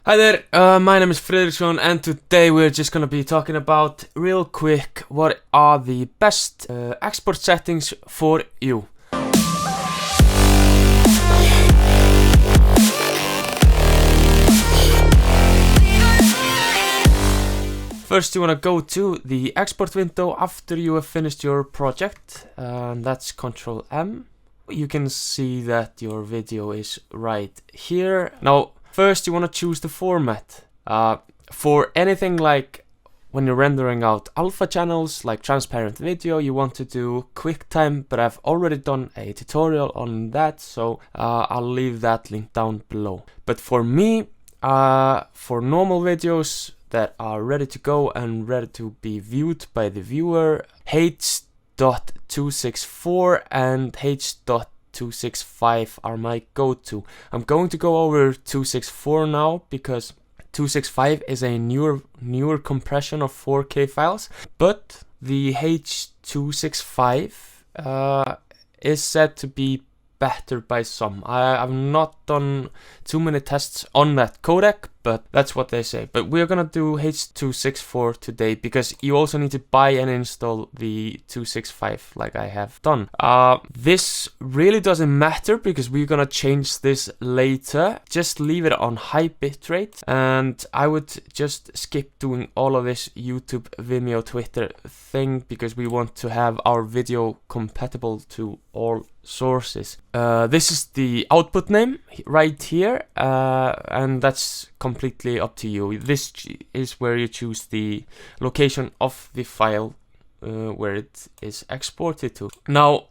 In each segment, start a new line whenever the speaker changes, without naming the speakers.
Hi there, my name is Fredriksson and today we're just gonna be talking about real quick what are the best export settings for you. First you wanna go to the export window after you have finished your project, and that's Ctrl M. You can see that your video is right here. Now first you want to choose the format. For anything like when you're rendering out alpha channels like transparent video, you want to do QuickTime, but I've already done a tutorial on that, so I'll leave that link down below. But for me, for normal videos that are ready to go and ready to be viewed by the viewer, H.264 and H.265 are my go-to. I'm going to go over 264 now because 265 is a newer compression of 4K files, but the H.265 is said to be better by some. I've not done too many tests on that codec, but that's what they say. But we're gonna do H.264 today because you also need to buy and install the 265 like I have done. This really doesn't matter because we're gonna change this later. Just leave it on high bitrate, and I would just skip doing all of this YouTube, Vimeo, Twitter thing because we want to have our video compatible to all sources. This is the output name right here, and that's completely up to you. This is where you choose the location of the file where it is exported to. Now,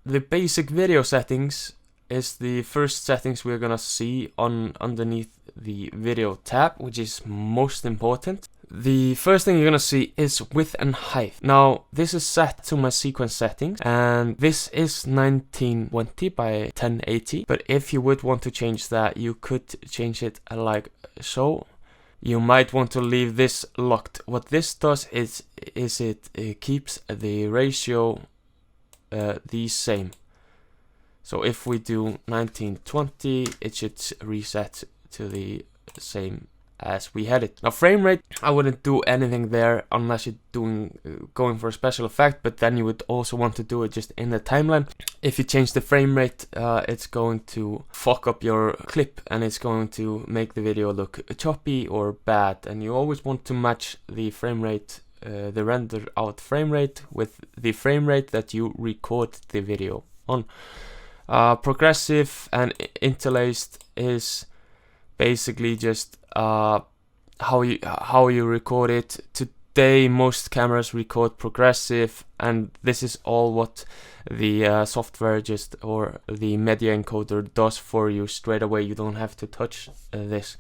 the basic video settings is the first settings we're gonna see underneath the video tab, which is most important. The first thing you're gonna see is width and height. Now this is set to my sequence settings, and this is 1920 by 1080, but if you would want to change that, you could change it like so. You might want to leave this locked. What this does is it keeps the ratio the same. So if we do 1920, it should reset to the same as we had it. Now frame rate, I wouldn't do anything there unless you're going for a special effect, but then you would also want to do it just in the timeline. If you change the frame rate, it's going to fuck up your clip and it's going to make the video look choppy or bad, and you always want to match the frame rate, the rendered out frame rate, with the frame rate that you record the video on. Progressive and interlaced is basically just how you record it. Today most cameras record progressive, and this is all what the software or the media encoder does for you straight away. You don't have to touch this.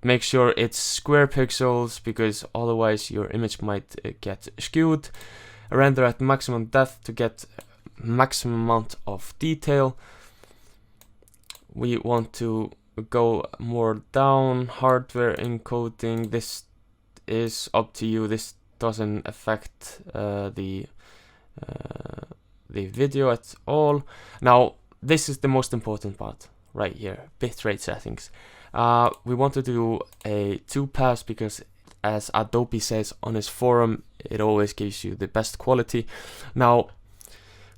Make sure it's square pixels because otherwise your image might get skewed. Render at maximum depth to get maximum amount of detail. We want to go more down. Hardware encoding, this is up to you. This doesn't affect the video at all. Now this is the most important part right here, bitrate settings. We want to do a 2-pass because, as Adobe says on his forum, it always gives you the best quality. Now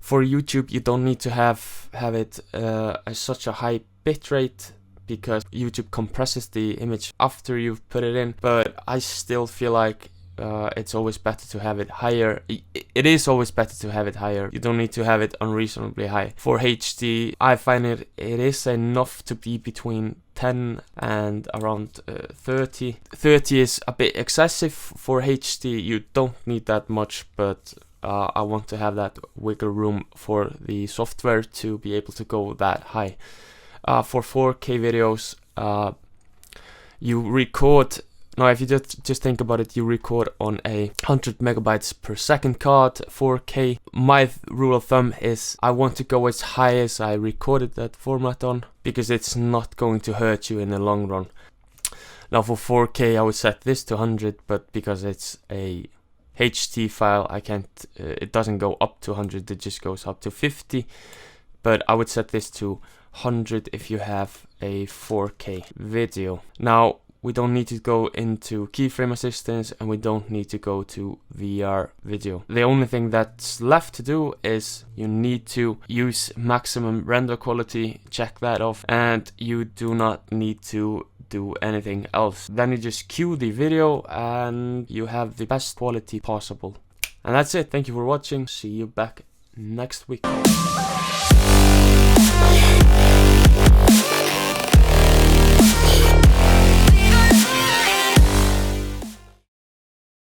for YouTube you don't need to have it at such a high bitrate because YouTube compresses the image after you've put it in, but I still feel like it's always better to have it higher. It is always better to have it higher. You don't need to have it unreasonably high. For HD, I find it is enough to be between 10 and around 30. 30 is a bit excessive for HD. You don't need that much, but I want to have that wiggle room for the software to be able to go that high. For 4K videos, you record. Now if you just think about it, you record on a 100 megabytes per second card, 4K. My rule of thumb is I want to go as high as I recorded that format on because it's not going to hurt you in the long run. Now for 4K I would set this to 100, but because it's a HT file, I can't, it doesn't go up to 100, it just goes up to 50. But I would set this to 100 if you have a 4K video. Now We don't need to go into keyframe assistance, and we don't need to go to VR video. The only thing that's left to do is you need to use maximum render quality, check that off, and you do not need to do anything else. Then you just cue the video and you have the best quality possible. And that's it. Thank you for watching. See you back next week.